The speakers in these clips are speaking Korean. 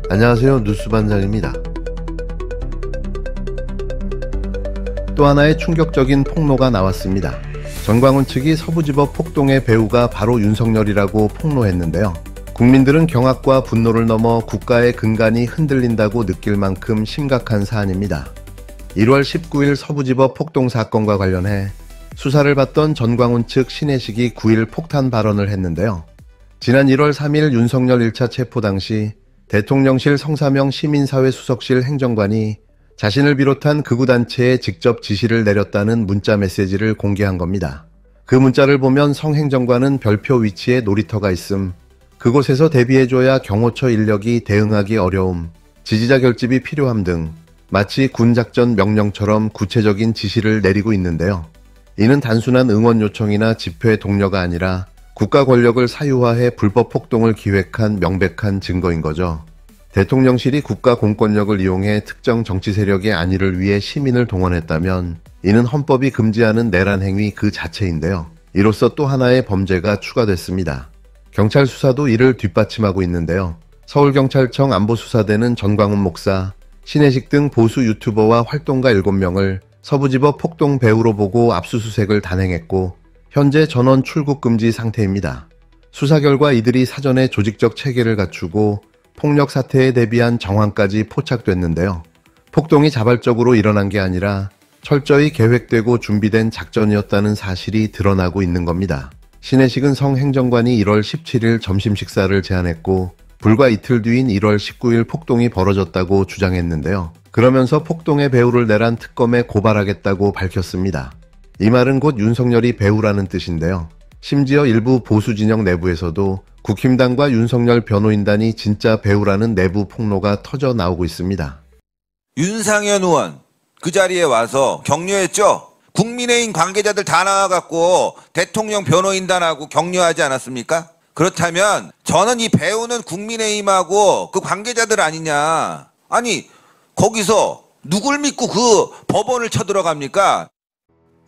안녕하세요. 뉴스반장입니다. 또 하나의 충격적인 폭로가 나왔습니다. 전광훈 측이 서부지법 폭동의 배후가 바로 윤석열이라고 폭로했는데요. 국민들은 경악과 분노를 넘어 국가의 근간이 흔들린다고 느낄 만큼 심각한 사안입니다. 1월 19일 서부지법 폭동 사건과 관련해 수사를 받던 전광훈 측 신혜식이 9일 폭탄 발언을 했는데요. 지난 1월 3일 윤석열 1차 체포 당시 대통령실 성사명 시민사회 수석실 행정관이 자신을 비롯한 극우단체에 직접 지시를 내렸다는 문자 메시지를 공개한 겁니다. 그 문자를 보면 성 행정관은 별표 위치에 놀이터가 있음, 그곳에서 대비해줘야 경호처 인력이 대응하기 어려움, 지지자 결집이 필요함 등 마치 군작전 명령처럼 구체적인 지시를 내리고 있는데요. 이는 단순한 응원 요청이나 집회 독려가 아니라 국가 권력을 사유화해 불법 폭동을 기획한 명백한 증거인 거죠. 대통령실이 국가 공권력을 이용해 특정 정치 세력의 안위를 위해 시민을 동원했다면 이는 헌법이 금지하는 내란 행위 그 자체인데요. 이로써 또 하나의 범죄가 추가됐습니다. 경찰 수사도 이를 뒷받침하고 있는데요. 서울경찰청 안보수사대는 전광훈 목사, 신혜식 등 보수 유튜버와 활동가 7명을 서부지법 폭동 배후로 보고 압수수색을 단행했고 현재 전원 출국 금지 상태입니다. 수사 결과 이들이 사전에 조직적 체계를 갖추고 폭력 사태에 대비한 정황까지 포착됐는데요. 폭동이 자발적으로 일어난 게 아니라 철저히 계획되고 준비된 작전이었다는 사실이 드러나고 있는 겁니다. 신혜식은 성 행정관이 1월 17일 점심 식사를 제안했고 불과 이틀 뒤인 1월 19일 폭동이 벌어졌다고 주장했는데요. 그러면서 폭동의 배후를 내란 특검에 고발하겠다고 밝혔습니다. 이 말은 곧 윤석열이 배후라는 뜻인데요. 심지어 일부 보수 진영 내부에서도 국힘당과 윤석열 변호인단이 진짜 배후라는 내부 폭로가 터져 나오고 있습니다. 윤상현 의원 그 자리에 와서 격려했죠. 국민의힘 관계자들 다 나와갖고 대통령 변호인단하고 격려하지 않았습니까? 그렇다면 저는 이 배후는 국민의힘하고 그 관계자들 아니냐. 아니 거기서 누굴 믿고 그 법원을 쳐들어갑니까?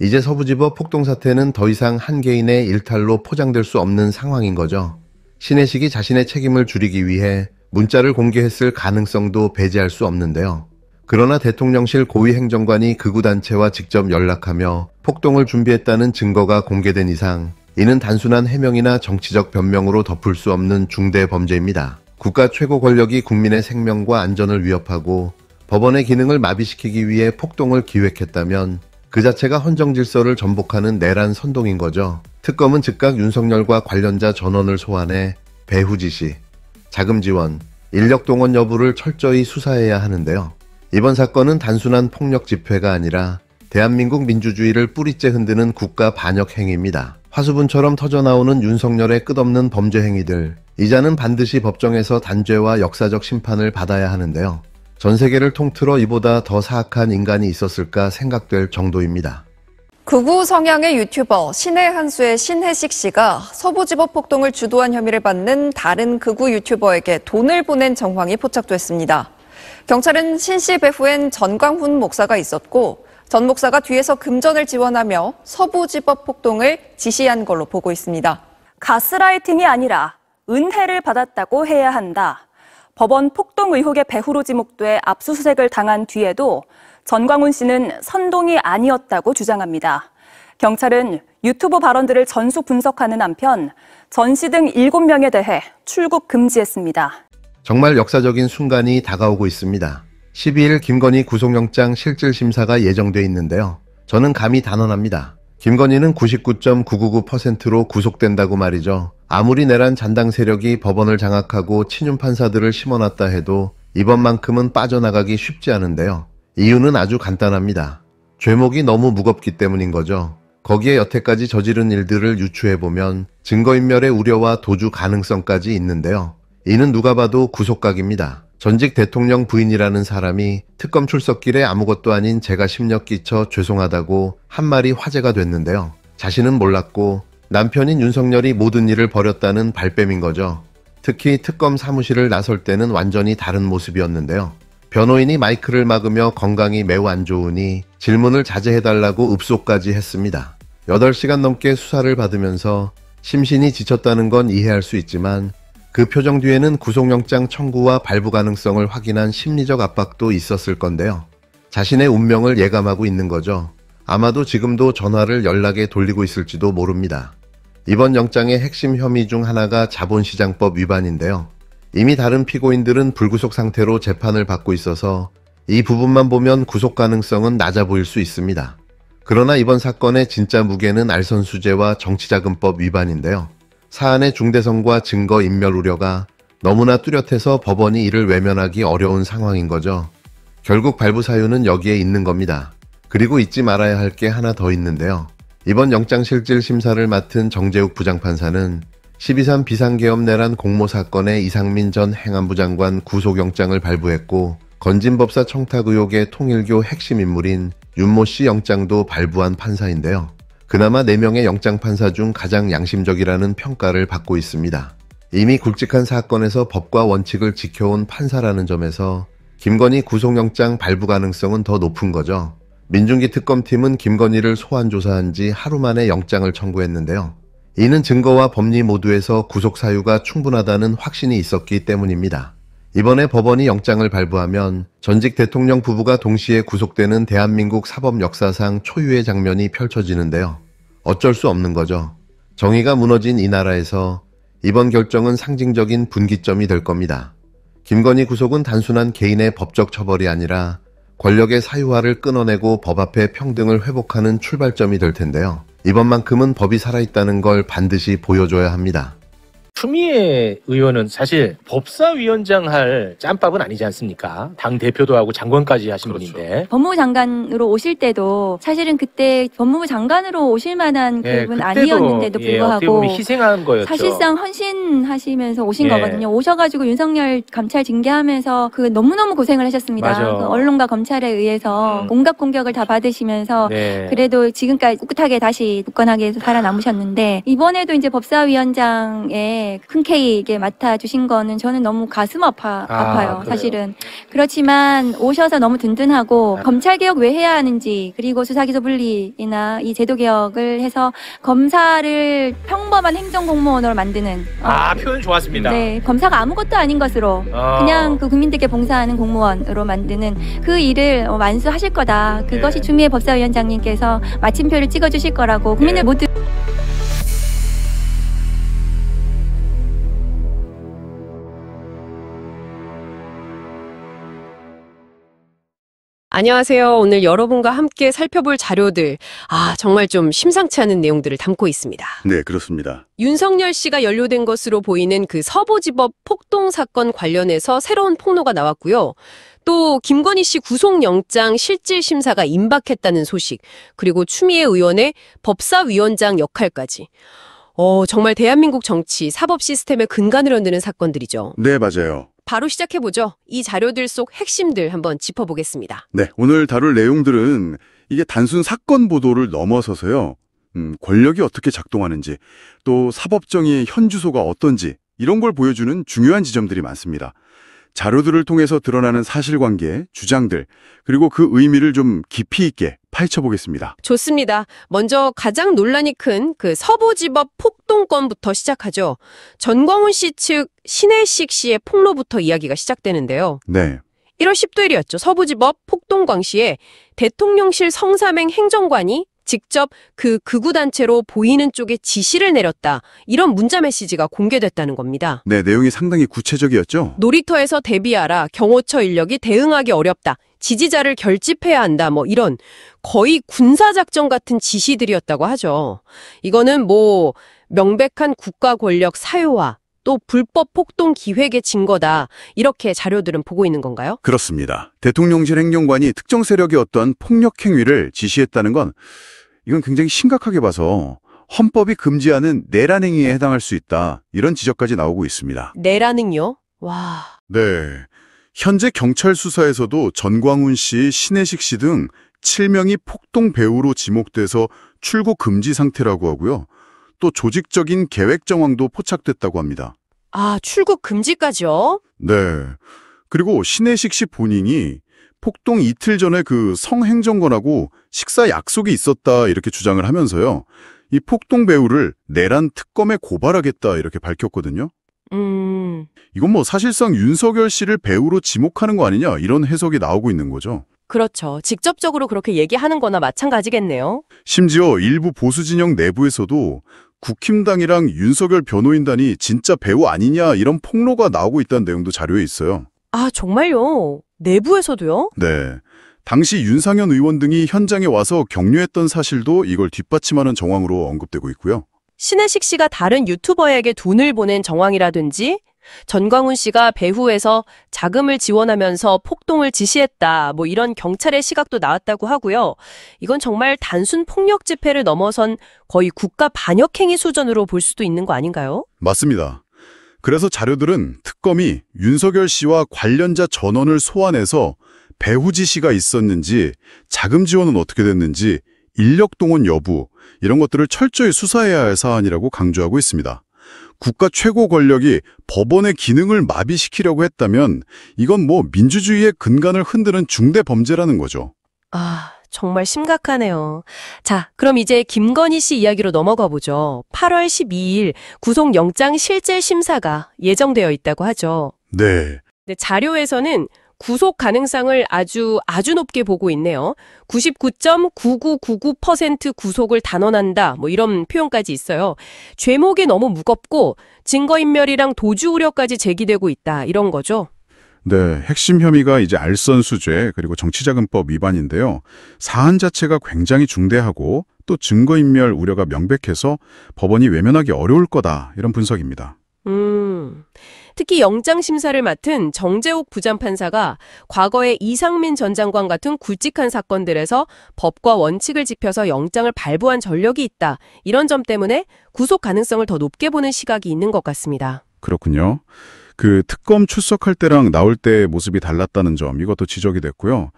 이제 서부지법 폭동 사태는 더 이상 한 개인의 일탈로 포장될 수 없는 상황인 거죠. 신혜식이 자신의 책임을 줄이기 위해 문자를 공개했을 가능성도 배제할 수 없는데요. 그러나 대통령실 고위 행정관이 극우단체와 직접 연락하며 폭동을 준비했다는 증거가 공개된 이상 이는 단순한 해명이나 정치적 변명으로 덮을 수 없는 중대 범죄입니다. 국가 최고 권력이 국민의 생명과 안전을 위협하고 법원의 기능을 마비시키기 위해 폭동을 기획했다면 그 자체가 헌정 질서를 전복하는 내란 선동인 거죠. 특검은 즉각 윤석열과 관련자 전원을 소환해 배후 지시, 자금 지원, 인력 동원 여부를 철저히 수사해야 하는데요. 이번 사건은 단순한 폭력 집회가 아니라 대한민국 민주주의를 뿌리째 흔드는 국가 반역 행위입니다. 화수분처럼 터져나오는 윤석열의 끝없는 범죄 행위들, 이자는 반드시 법정에서 단죄와 역사적 심판을 받아야 하는데요. 전 세계를 통틀어 이보다 더 사악한 인간이 있었을까 생각될 정도입니다. 극우 성향의 유튜버 신의 한수의 신혜식 씨가 서부지법 폭동을 주도한 혐의를 받는 다른 극우 유튜버에게 돈을 보낸 정황이 포착됐습니다. 경찰은 신 씨 배후엔 전광훈 목사가 있었고 전 목사가 뒤에서 금전을 지원하며 서부지법 폭동을 지시한 걸로 보고 있습니다. 가스라이팅이 아니라 은혜를 받았다고 해야 한다. 법원 폭동 의혹의 배후로 지목돼 압수수색을 당한 뒤에도 전광훈 씨는 선동이 아니었다고 주장합니다. 경찰은 유튜브 발언들을 전수 분석하는 한편 전 씨 등 7명에 대해 출국 금지했습니다. 정말 역사적인 순간이 다가오고 있습니다. 12일 김건희 구속영장 실질심사가 예정돼 있는데요. 저는 감히 단언합니다. 김건희는 99.999%로 구속된다고 말이죠. 아무리 내란 잔당 세력이 법원을 장악하고 친윤 판사들을 심어놨다 해도 이번만큼은 빠져나가기 쉽지 않은데요. 이유는 아주 간단합니다. 죄목이 너무 무겁기 때문인 거죠. 거기에 여태까지 저지른 일들을 유추해보면 증거인멸의 우려와 도주 가능성까지 있는데요. 이는 누가 봐도 구속각입니다. 전직 대통령 부인이라는 사람이 특검 출석길에 아무것도 아닌 제가 심력 끼쳐 죄송하다고 한 말이 화제가 됐는데요. 자신은 몰랐고 남편인 윤석열이 모든 일을 벌였다는 발뺌인 거죠. 특히 특검 사무실을 나설 때는 완전히 다른 모습이었는데요. 변호인이 마이크를 막으며 건강이 매우 안 좋으니 질문을 자제해달라고 읍소까지 했습니다. 8시간 넘게 수사를 받으면서 심신이 지쳤다는 건 이해할 수 있지만 그 표정 뒤에는 구속영장 청구와 발부 가능성을 확인한 심리적 압박도 있었을 건데요. 자신의 운명을 예감하고 있는 거죠. 아마도 지금도 전화를 연락에 돌리고 있을지도 모릅니다. 이번 영장의 핵심 혐의 중 하나가 자본시장법 위반인데요. 이미 다른 피고인들은 불구속 상태로 재판을 받고 있어서 이 부분만 보면 구속 가능성은 낮아 보일 수 있습니다. 그러나 이번 사건의 진짜 무게는 알선수재와 정치자금법 위반인데요. 사안의 중대성과 증거 인멸 우려가 너무나 뚜렷해서 법원이 이를 외면하기 어려운 상황인 거죠. 결국 발부 사유는 여기에 있는 겁니다. 그리고 잊지 말아야 할 게 하나 더 있는데요. 이번 영장실질 심사를 맡은 정재욱 부장판사는 12.3 비상계엄 내란 공모 사건의 이상민 전 행안부 장관 구속영장을 발부했고 건진법사 청탁 의혹의 통일교 핵심 인물인 윤모 씨 영장도 발부한 판사인데요. 그나마 4명의 영장판사 중 가장 양심적이라는 평가를 받고 있습니다. 이미 굵직한 사건에서 법과 원칙을 지켜온 판사라는 점에서 김건희 구속영장 발부 가능성은 더 높은 거죠. 민중기 특검팀은 김건희를 소환 조사한 지 하루 만에 영장을 청구했는데요. 이는 증거와 법리 모두에서 구속 사유가 충분하다는 확신이 있었기 때문입니다. 이번에 법원이 영장을 발부하면 전직 대통령 부부가 동시에 구속되는 대한민국 사법 역사상 초유의 장면이 펼쳐지는데요. 어쩔 수 없는 거죠. 정의가 무너진 이 나라에서 이번 결정은 상징적인 분기점이 될 겁니다. 김건희 구속은 단순한 개인의 법적 처벌이 아니라 권력의 사유화를 끊어내고 법 앞에 평등을 회복하는 출발점이 될 텐데요. 이번만큼은 법이 살아있다는 걸 반드시 보여줘야 합니다. 추미애 의원은 사실 법사위원장 할 짬밥은 아니지 않습니까? 당 대표도 하고 장관까지 하신 분인데. 법무부 장관으로 오실 때도 사실은 그때 법무부 장관으로 오실 만한 급은 아니었는데도 불구하고 어떻게 보면 희생한 거였죠. 사실상 헌신하시면서 오신 예. 거거든요. 오셔가지고 윤석열 감찰 징계하면서 그 너무너무 고생을 하셨습니다. 맞아. 그 언론과 검찰에 의해서 온갖 공격을 다 받으시면서 네. 그래도 지금까지 꿋꿋하게 다시 굳건하게 살아남으셨는데 이번에도 이제 법사위원장에 흔쾌히 맡아주신 거는 저는 너무 가슴 아파요. 그래요? 사실은. 그렇지만 오셔서 너무 든든하고 검찰개혁 왜 해야 하는지 그리고 수사기소 분리나 이 제도개혁을 해서 검사를 평범한 행정공무원으로 만드는 표현 좋았습니다. 네, 검사가 아무것도 아닌 것으로 그냥 그 국민들께 봉사하는 공무원으로 만드는 그 일을 완수하실 거다. 그것이 추미애 법사위원장님께서 마침표를 찍어주실 거라고 국민들 모두 안녕하세요. 오늘 여러분과 함께 살펴볼 자료들, 정말 좀 심상치 않은 내용들을 담고 있습니다. 네, 그렇습니다. 윤석열 씨가 연루된 것으로 보이는 그 서부지법 폭동 사건 관련해서 새로운 폭로가 나왔고요. 또 김건희 씨 구속영장 실질 심사가 임박했다는 소식, 그리고 추미애 의원의 법사위원장 역할까지. 정말 대한민국 정치, 사법 시스템의 근간을 흔드는 사건들이죠. 네, 맞아요. 바로 시작해보죠. 이 자료들 속 핵심들 한번 짚어보겠습니다. 네, 오늘 다룰 내용들은 이게 단순 사건 보도를 넘어서서요. 권력이 어떻게 작동하는지, 또 사법정의의 현주소가 어떤지 이런 걸 보여주는 중요한 지점들이 많습니다. 자료들을 통해서 드러나는 사실관계, 주장들, 그리고 그 의미를 좀 깊이 있게 파헤쳐보겠습니다. 좋습니다. 먼저 가장 논란이 큰 그 서부지법 폭동건부터 시작하죠. 전광훈 씨 측 신혜식 씨의 폭로부터 이야기가 시작되는데요. 네. 1월 10도일이었죠. 서부지법 폭동 광시에 대통령실 성삼행 행정관이 직접 그 극우단체로 보이는 쪽에 지시를 내렸다. 이런 문자 메시지가 공개됐다는 겁니다. 네, 내용이 상당히 구체적이었죠? 놀이터에서 대비하라. 경호처 인력이 대응하기 어렵다. 지지자를 결집해야 한다. 이런 거의 군사작전 같은 지시들이었다고 하죠. 이거는 명백한 국가 권력 사유화, 또 불법 폭동 기획의 증거다. 이렇게 자료들은 보고 있는 건가요? 그렇습니다. 대통령실 행정관이 특정 세력의 어떤 폭력 행위를 지시했다는 건 이건 굉장히 심각하게 봐서 헌법이 금지하는 내란 행위에 해당할 수 있다. 이런 지적까지 나오고 있습니다. 내란은요? 와. 네. 현재 경찰 수사에서도 전광훈 씨, 신혜식 씨 등 7명이 폭동 배후로 지목돼서 출국 금지 상태라고 하고요. 또 조직적인 계획 정황도 포착됐다고 합니다. 출국 금지까지요? 네. 그리고 신혜식 씨 본인이 폭동 이틀 전에 그 성행정관하고 식사 약속이 있었다 이렇게 주장을 하면서요. 이 폭동 배우를 내란 특검에 고발하겠다 이렇게 밝혔거든요. 이건 뭐 사실상 윤석열 씨를 배우로 지목하는 거 아니냐 이런 해석이 나오고 있는 거죠. 그렇죠. 직접적으로 그렇게 얘기하는 거나 마찬가지겠네요. 심지어 일부 보수 진영 내부에서도 국힘당이랑 윤석열 변호인단이 진짜 배우 아니냐 이런 폭로가 나오고 있다는 내용도 자료에 있어요. 아, 정말요? 내부에서도요? 네. 당시 윤상현 의원 등이 현장에 와서 격려했던 사실도 이걸 뒷받침하는 정황으로 언급되고 있고요. 신혜식 씨가 다른 유튜버에게 돈을 보낸 정황이라든지 전광훈 씨가 배후에서 자금을 지원하면서 폭동을 지시했다. 뭐 이런 경찰의 시각도 나왔다고 하고요. 이건 정말 단순 폭력 집회를 넘어선 거의 국가 반역행위 수준으로 볼 수도 있는 거 아닌가요? 맞습니다. 그래서 자료들은 특검이 윤석열 씨와 관련자 전원을 소환해서 배후 지시가 있었는지, 자금 지원은 어떻게 됐는지, 인력 동원 여부 이런 것들을 철저히 수사해야 할 사안이라고 강조하고 있습니다. 국가 최고 권력이 법원의 기능을 마비시키려고 했다면 이건 뭐 민주주의의 근간을 흔드는 중대 범죄라는 거죠. 아, 정말 심각하네요. 자, 그럼 이제 김건희 씨 이야기로 넘어가 보죠. 8월 12일 구속영장 실질 심사가 예정되어 있다고 하죠. 네. 근데 자료에서는 구속 가능성을 아주 높게 보고 있네요. 99.9999% 구속을 단언한다. 뭐 이런 표현까지 있어요. 죄목이 너무 무겁고 증거인멸이랑 도주 우려까지 제기되고 있다. 이런 거죠. 네, 핵심 혐의가 이제 알선수재 그리고 정치자금법 위반인데요. 사안 자체가 굉장히 중대하고 또 증거인멸 우려가 명백해서 법원이 외면하기 어려울 거다. 이런 분석입니다. 특히 영장심사를 맡은 정재욱 부장판사가 과거에 이상민 전 장관 같은 굵직한 사건들에서 법과 원칙을 지켜서 영장을 발부한 전력이 있다. 이런 점 때문에 구속 가능성을 더 높게 보는 시각이 있는 것 같습니다. 그렇군요. 그 특검 출석할 때랑 나올 때의 모습이 달랐다는 점 이것도 지적이 됐고요.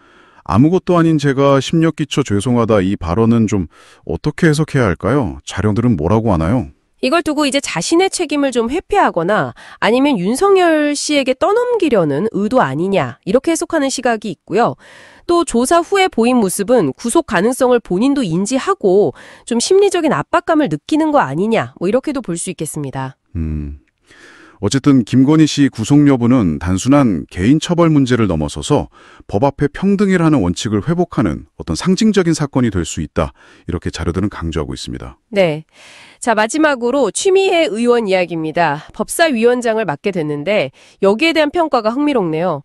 아무것도 아닌 제가 심력기초 죄송하다 이 발언은 좀 어떻게 해석해야 할까요? 자료들은 뭐라고 하나요? 이걸 두고 이제 자신의 책임을 좀 회피하거나 아니면 윤석열 씨에게 떠넘기려는 의도 아니냐 이렇게 해석하는 시각이 있고요. 또 조사 후에 보인 모습은 구속 가능성을 본인도 인지하고 좀 심리적인 압박감을 느끼는 거 아니냐 뭐 이렇게도 볼 수 있겠습니다. 어쨌든 김건희 씨 구속 여부는 단순한 개인 처벌 문제를 넘어서서 법 앞에 평등이라는 원칙을 회복하는 어떤 상징적인 사건이 될 수 있다. 이렇게 자료들은 강조하고 있습니다. 네. 자, 마지막으로 추미애 의원 이야기입니다. 법사위원장을 맡게 됐는데 여기에 대한 평가가 흥미롭네요.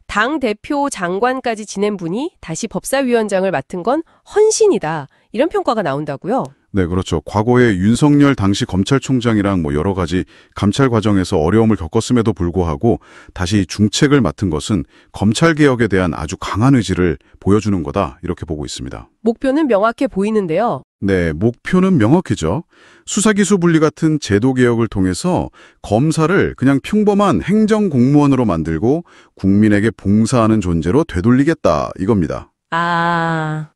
당대표 장관까지 지낸 분이 다시 법사위원장을 맡은 건 헌신이다. 이런 평가가 나온다고요? 네, 그렇죠. 과거에 윤석열 당시 검찰총장이랑 뭐 여러 가지 감찰 과정에서 어려움을 겪었음에도 불구하고 다시 중책을 맡은 것은 검찰개혁에 대한 아주 강한 의지를 보여주는 거다. 이렇게 보고 있습니다. 목표는 명확해 보이는데요. 네, 목표는 명확해죠. 수사기소 분리 같은 제도개혁을 통해서 검사를 그냥 평범한 행정공무원으로 만들고 국민에게 봉사하는 존재로 되돌리겠다 이겁니다.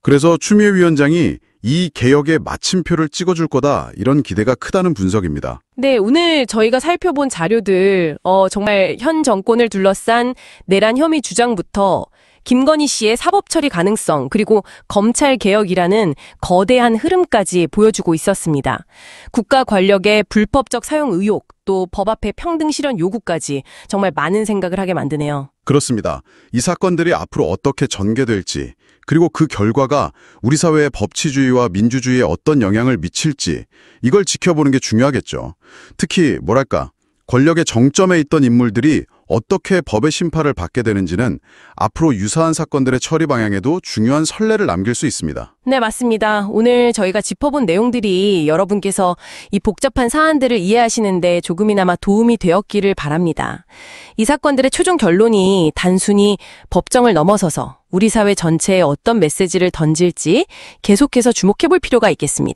그래서 추미애 위원장이 이 개혁의 마침표를 찍어줄 거다 이런 기대가 크다는 분석입니다. 네, 오늘 저희가 살펴본 자료들 정말 현 정권을 둘러싼 내란 혐의 주장부터 김건희 씨의 사법 처리 가능성 그리고 검찰 개혁이라는 거대한 흐름까지 보여주고 있었습니다. 국가 권력의 불법적 사용 의혹 또 법 앞에 평등 실현 요구까지 정말 많은 생각을 하게 만드네요. 그렇습니다. 이 사건들이 앞으로 어떻게 전개될지 그리고 그 결과가 우리 사회의 법치주의와 민주주의에 어떤 영향을 미칠지 이걸 지켜보는 게 중요하겠죠. 특히 뭐랄까 권력의 정점에 있던 인물들이 어떻게 법의 심판을 받게 되는지는 앞으로 유사한 사건들의 처리 방향에도 중요한 선례를 남길 수 있습니다. 네, 맞습니다. 오늘 저희가 짚어본 내용들이 여러분께서 이 복잡한 사안들을 이해하시는데 조금이나마 도움이 되었기를 바랍니다. 이 사건들의 최종 결론이 단순히 법정을 넘어서서 우리 사회 전체에 어떤 메시지를 던질지 계속해서 주목해볼 필요가 있겠습니다.